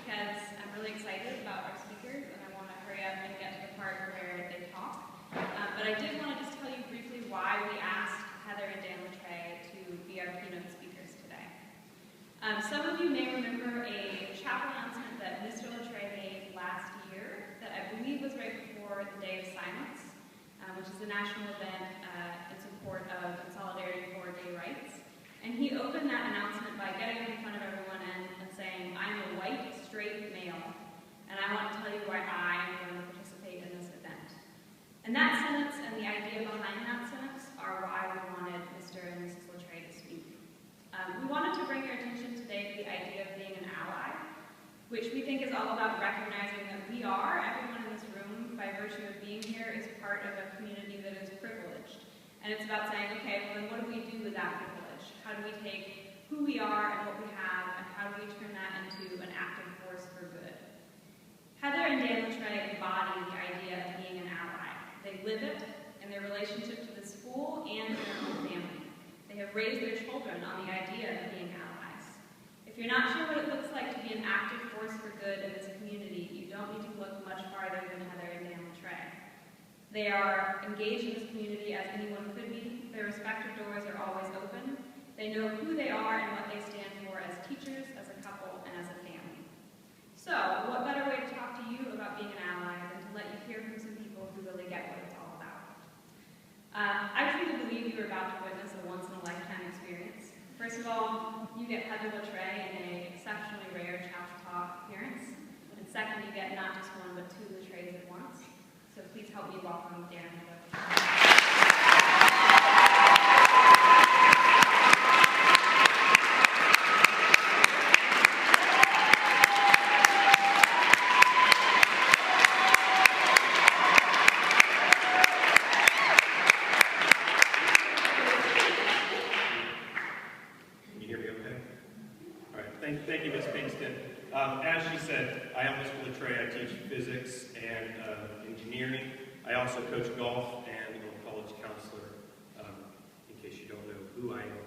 because I'm really excited about our speakers and I want to hurry up and get to the part where they talk. But I did want to just tell you briefly why we asked Heather and Dan Latreille to be our keynote speakers today. Some of you may remember a chapel announcement that Mr. Latreille made last year that I believe was right before the Day of Silence, which is a national event in support of and solidarity for gay rights. And he opened that announcement by getting up in front of everyone and saying, "I'm a white, straight male, and I want to tell you why I am going to participate in this event." And that sentence and the idea behind that sentence are why we wanted Mr. and Mrs. Latreille to speak. We wanted to bring your attention today to the idea of being an ally, which we think is all about recognizing that we are, everyone in this room, by virtue of being here, is part of a community that is privileged. And it's about saying, okay, well then what do we do with that privilege? How do we take who we are and what we have, and how do we turn that into an active force for good? Heather and Dan Latreille embody the idea of being an ally. They live it in their relationship to the school and in their own family. They have raised their children on the idea of being allies. If you're not sure what it looks like to be an active force for good in this community, you don't need to look much farther than Heather and Dan Latreille. They are engaged in this community as anyone could be. Their respective doors are always open. They know who they are and what they stand for as teachers, as a couple, and as a family. So, what better way to talk to you about being an ally than to let you hear from some people who really get what it's all about. I truly believe you are about to witness a once-in-a-lifetime experience. First of all, you get Heather Latreille in an exceptionally rare Chapel Talk appearance. And second, you get not just one, but two Latreilles at once. So please help me welcome Dan and Heather. Thank you, Ms. Pinkston. As she said, I am Mr. Latreille. I teach physics and engineering. I also coach golf and I'm a college counselor, in case you don't know who I am.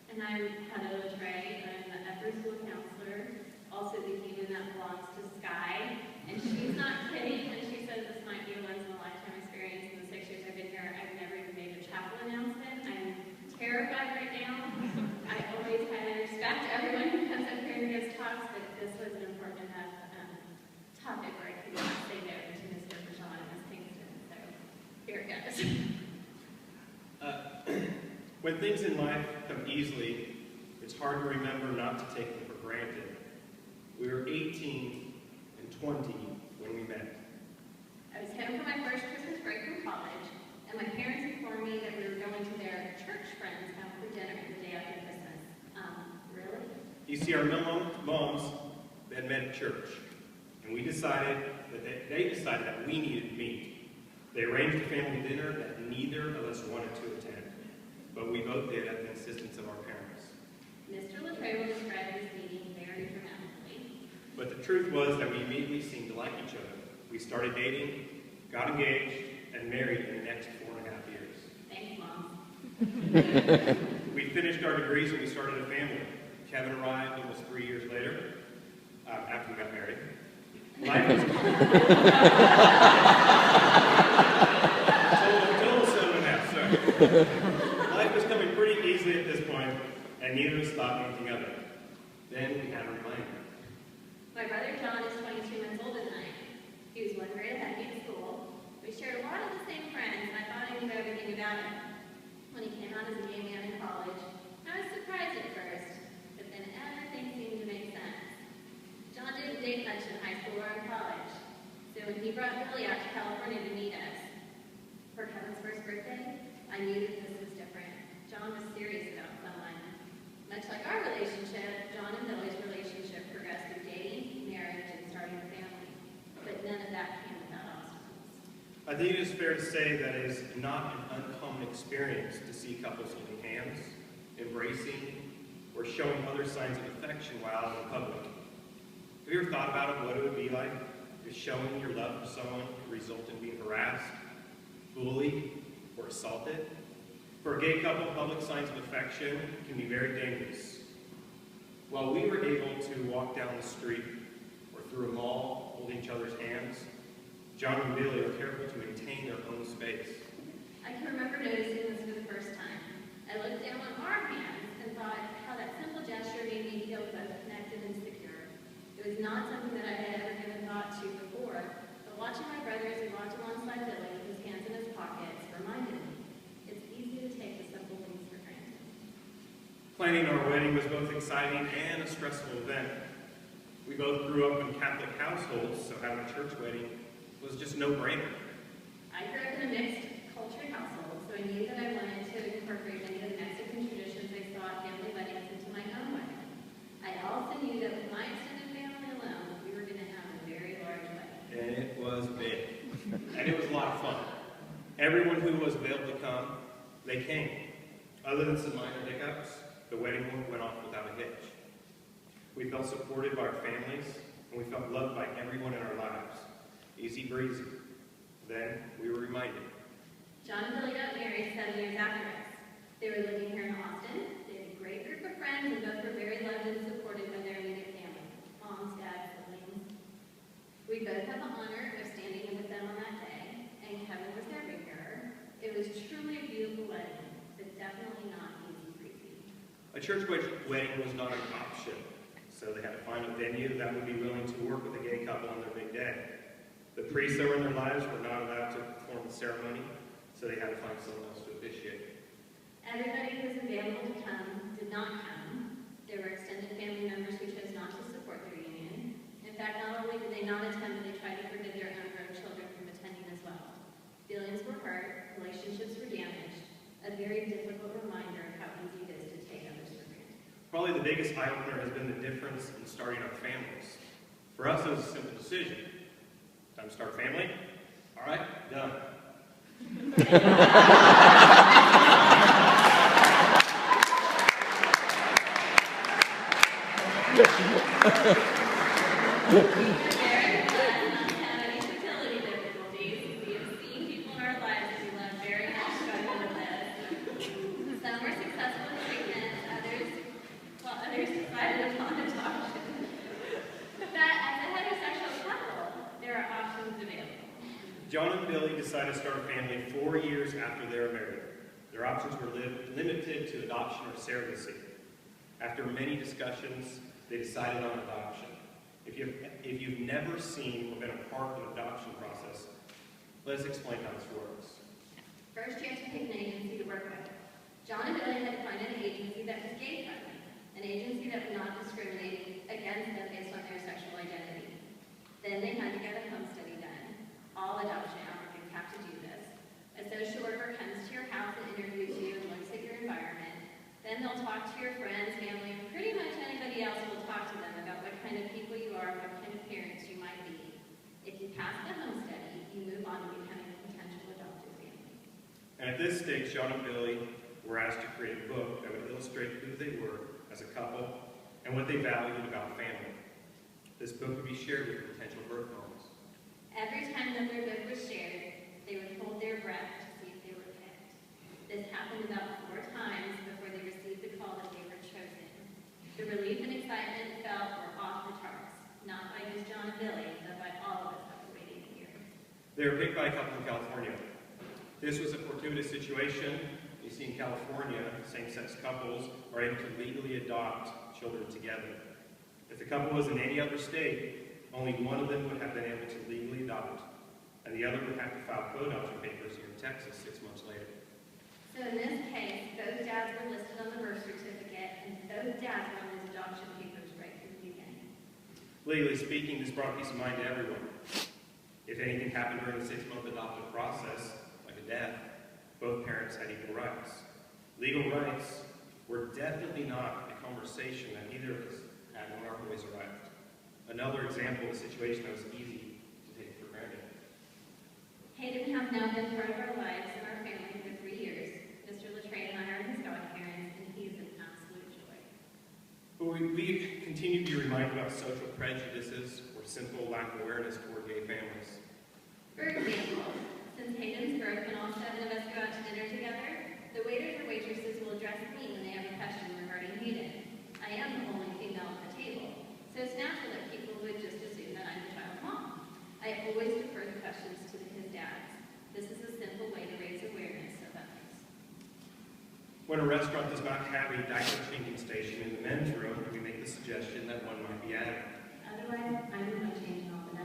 And I'm Heather Latreille. I'm the upper school counselor, also the human that belongs to Sky. And she's not kidding when she says this might be a once-in-a-lifetime experience. In the 6 years I've been here, I've never even made a chapel announcement. I'm terrified right now. I always highly respect everyone who comes up here and gives talks, but this was an important enough topic where I could not say no to Mr. John and Ms. Pinkston. So here it goes. When things in life come easily, it's hard to remember not to take them for granted. We were 18 and 20 when we met. I was home for my first Christmas break from college, and my parents informed me that we were going to their church friends out for dinner the day after Christmas. Really? You see, our moms had met at church, and we decided that they decided that we needed to meet. They arranged a family dinner that neither of us wanted to attend, but we both did at the insistence of our parents. Mr. Latreille will describe this meeting very dramatically. But the truth was that we immediately seemed to like each other. We started dating, got engaged, and married in the next 4.5 years. Thanks, Mom. We finished our degrees and we started a family. Kevin arrived almost 3 years later, after we got married. Total 7.5, sorry. Life was coming pretty easily at this point, and neither of us thought anything of it. Then we had a reminder. My brother John is 22 months older than I am. He was one grade ahead of me in school. We shared a lot of the same friends, and I thought I knew everything about him. When he came out as a gay man in college, I was surprised at first, but then everything seemed to make sense. John didn't date much in high school or in college, so when he brought Billy out to California to meet us for Kevin's first birthday, I knew that this was different. John was serious about someone. Much like our relationship, John and Billy's relationship progressed through dating, marriage, and starting a family. But none of that came without obstacles. I think it is fair to say that it is not an uncommon experience to see couples holding hands, embracing, or showing other signs of affection while out in public. Have you ever thought about what it would be like if showing your love for someone could result in being harassed, bullied, or assaulted? For a gay couple, public signs of affection can be very dangerous. While we were able to walk down the street or through a mall holding each other's hands, John and Billy are careful to maintain their own space. I can remember noticing this for the first time. I looked down on our hands and thought how that simple gesture made me feel both connected and secure. It was not something that I had ever given thought to before, but watching my brother as he walked alongside Billy with his hands in his pockets reminded me it's easy to take the simple things for granted. Planning our wedding was both exciting and a stressful event. We both grew up in Catholic households, so having a church wedding was just no-brainer. I grew up in a mixed culture household, so I knew that I wanted to incorporate many of the Mexican traditions I saw at family weddings into my own wedding. I also knew that with my extended family alone, we were going to have a very large wedding. And it was big. And it was a lot of fun. Everyone who was available to come, they came. Other than some minor hiccups, the wedding went off without a hitch. We felt supported by our families, and we felt loved by everyone in our lives. Easy breezy. Then we were reminded. John and Billy got married 7 years after us. They were living here in Austin. They had a great group of friends, and both were very loved and supported by their immediate family, moms, dads, siblings. We both had the honor of standing with them on that day, and Kevin was their ring bearer. It was truly a beautiful wedding, but definitely not easy breezy. A church wedding was not an option, so they had to find a venue that would be willing to work with a gay couple on their big day. The priests that were in their lives were not allowed to perform the ceremony, so they had to find someone else to officiate. Everybody who was available to come did not come. There were extended family members who chose not to support their union. In fact, not only did they not attend, but they tried to forbid their own grown children from attending as well. Feelings were hurt, relationships were damaged, a very difficult reminder of how easy it is to take others for granted. Probably the biggest eye-opener has been the difference in starting our families. For us, it was a simple decision. Time to start family? All right, done. Very glad not to have any fertility difficulties. We have seen people in our lives that we love very much struggle with this. Some were successful in treatment, others decided upon adoption. But as a heterosexual couple, there are options available. John and Billy decided to start a family 4 years after they were married. Their options were limited to adoption or surrogacy. After many discussions, they decided on adoption. If you've never seen or been a part of the adoption process, let us explain how this works. First, you have to pick an agency to work with. John and Billy had to find an agency that was gay-friendly, an agency that would not discriminate against them based on their sexual identity. Then they had to get a home study done. All adoption applicants have to do this. A social worker comes to your house and interviews you and looks at your environment. Then they'll talk to your friends, family, and pretty much anybody else will talk to them about what kind of people you are and what kind of parents you might be. If you pass the home study, you move on to becoming a potential adoptive family. And at this stage, John and Billy were asked to create a book that would illustrate who they were as a couple and what they valued about family. This book would be shared with potential birth moms. Every time that their book was shared, they would hold their breath to see if they were picked. This happened about 4 times before they received the call that they were chosen. The relief and excitement felt were off the charts, not by just John and Billy, but by all of us that were waiting to hear. They were picked by a couple in California. This was a fortuitous situation. You see, in California, same-sex couples are able to legally adopt children together. If the couple was in any other state, only one of them would have been able to legally adopt, and the other would have to file co-adoption papers here in Texas 6 months later. So in this case, both dads were listed on the birth certificate, and both dads were on his adoption papers right from the beginning. Legally speaking, this brought peace of mind to everyone. If anything happened during the 6-month adoptive process, like a death, both parents had equal rights. Legal rights were definitely not a conversation that either of us had when our boys arrived. Another example of a situation that was easy to take for granted. Hayden has now been part of our lives and our family for 3 years. Mr. Latrade and I are his godparents, and he is an absolute joy. But we continue to be reminded about social prejudices or simple lack of awareness toward gay families. For example, since Hayden's birth and all 7 of us go out to dinner together, the waiters or waitresses will address me when they have a question regarding Hayden. I am the only female at the table, so it's natural that people would just assume always defer the questions to his dads. This is a simple way to raise awareness of others. When a restaurant does not have a diaper changing station in the men's room, we make the suggestion that one might be added. Otherwise, I do my changing all the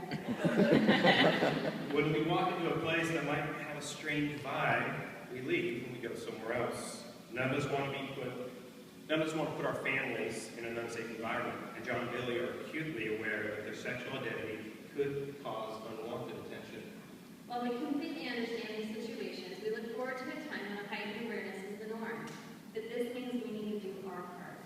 diapers. When we walk into a place that might have a strange vibe, we leave and we go somewhere else. None of us want to put our families in an unsafe environment, and John and Billy are acutely aware that their sexual identity could cause unwanted attention. While we completely understand these situations, we look forward to a time when heightened awareness is the norm. But this means we need to do our part.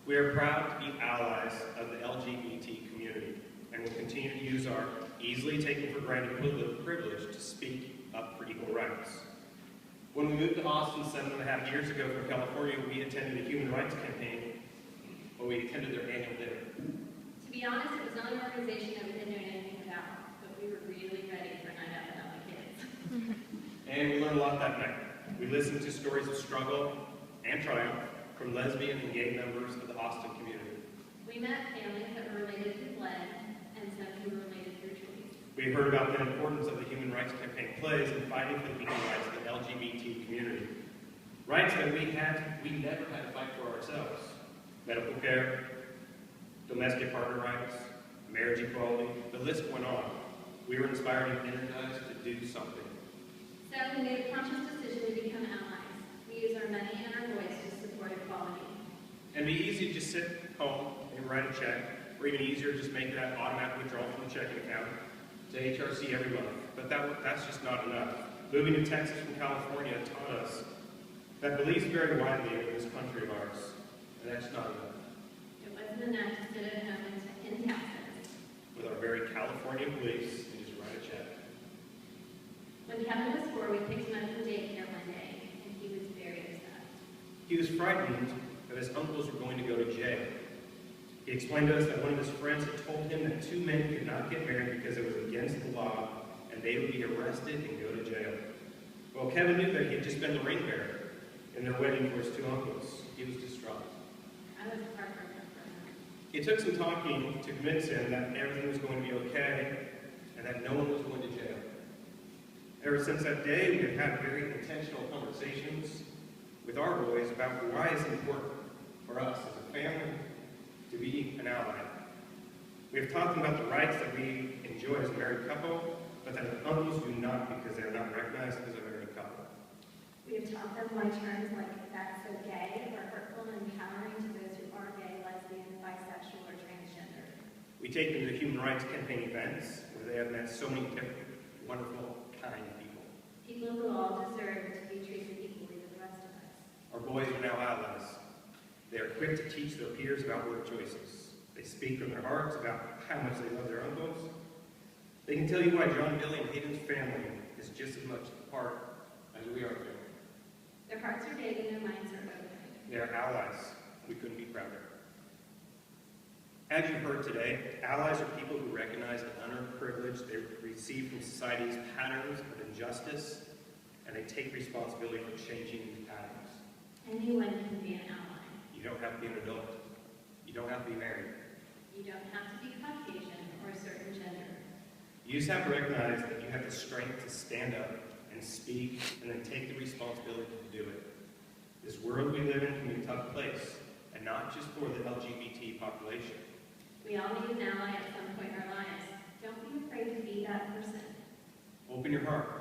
We are proud to be allies of the LGBT community, and will continue to use our easily taken for granted privilege to speak up for equal rights. When we moved to Austin 7.5 years ago from California, we attended a human rights campaign, but we attended their annual dinner. To be honest, it was not an organization that we didn't know anything about, but we were really ready for a night out without the kids. And we learned a lot that night. We listened to stories of struggle and triumph from lesbian and gay members of the Austin community. We met families that were related through blood and some who were related through choice. We heard about the importance of the human rights campaign plays in fighting for the equal rights of the LGBT community. Rights that we never had to fight for ourselves. Medical care, domestic partner rights, marriage equality, the list went on. We were inspired and energized to do something. So we made a conscious decision to become allies. We use our money and our voice to support equality. And it'd be easy to just sit home and write a check, or even easier, just make that automatic withdrawal from the checking account to HRC every month. But that's just not enough. Moving to Texas from California taught us that beliefs vary widely in this country of ours, and that's not enough. It wasn't enough to sit at home in Texas. With our very California beliefs, and just write a check. When Kevin was 4, we picked him up from daycare one day, and he was very upset. He was frightened that his uncles were going to go to jail. He explained to us that one of his friends had told him that 2 men could not get married because it was against the law, and they would be arrested and go to jail. Well, Kevin knew that he had just been the ring bearer in their wedding for his 2 uncles. He was distraught. I was heartbroken for him. It took some talking to convince him that everything was going to be okay and that no one was going to jail. Ever since that day, we have had very intentional conversations with our boys about why it's important for us as a family to be an ally. We have taught them about the rights that we enjoy as a married couple, but that the uncles do not because they are not recognized as a married couple. We have taught them why terms like "that's so gay" are hurtful and empowering to those who are gay, lesbian, bisexual, or transgender. We take them to human rights campaign events where they have met so many different, wonderful, kind people. People who all deserve to be treated equally with the rest of us. Our boys are now allies. They are quick to teach their peers about work choices. They speak from their hearts about how much they love their uncles. They can tell you why John, Billy, and Hayden's family is just as much a part as we are family. Their hearts are big and their minds are open. They are allies. We couldn't be prouder. As you heard today, allies are people who recognize the unearned privilege they receive from society's patterns of injustice, and they take responsibility for changing these patterns. Anyone can be an ally. You don't have to be an adult. You don't have to be married. You don't have to be Caucasian or a certain gender. You just have to recognize that you have the strength to stand up and speak and then take the responsibility to do it. This world we live in can be a tough place, and not just for the LGBT population. We all need an ally at some point in our lives. Don't be afraid to be that person. Open your heart.